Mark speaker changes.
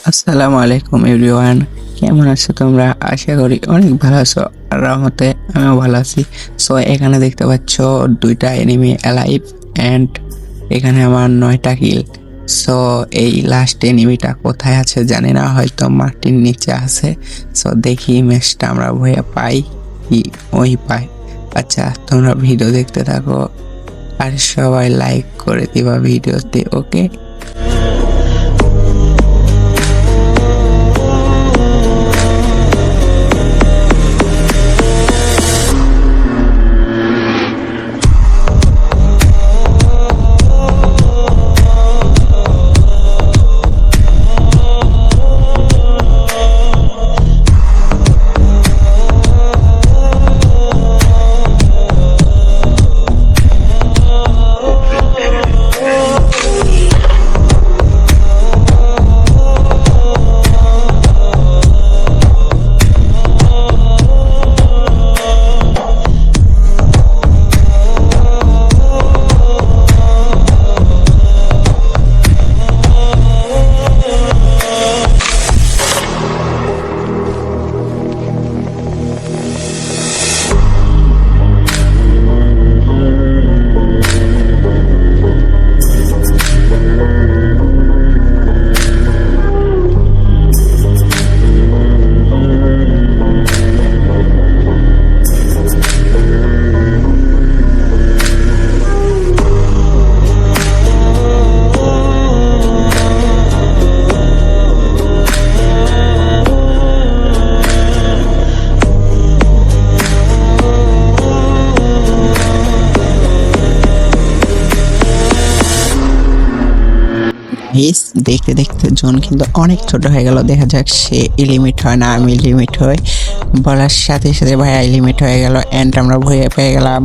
Speaker 1: আসসালামু আলাইকুম এভরিওয়ান, কেমন আছো তোমরা? আশা করি অনেক ভালো আছো। আর রহমতে আমিও ভালো আছি। সো এখানে দেখতে পাচ্ছ দুইটা এনিমি অ্যালাইভ অ্যান্ড এখানে আমার 9টা কিল। সো এই লাস্ট এনিমিটা কোথায় আছে জানি না, হয়তো মাটির নিচে আছে। সো দেখি ম্যাচটা আমরা ভয়ে পাই কি ওই পাই। আচ্ছা, তোমরা ভিডিও দেখতে থাকো আর সবাই লাইক করে দিবা ভিডিওতে, ওকে? দেখতে দেখতে জোন কিন্তু অনেক ছোট হয়ে গেল। দেখা যাক সে লিমিট হয় না আমি লিমিট হই, বলার সাথে সাথে ভাইয়া লিমিট হয়ে গেল অ্যান্ড আমরা ভয়ে পেয়ে গেলাম।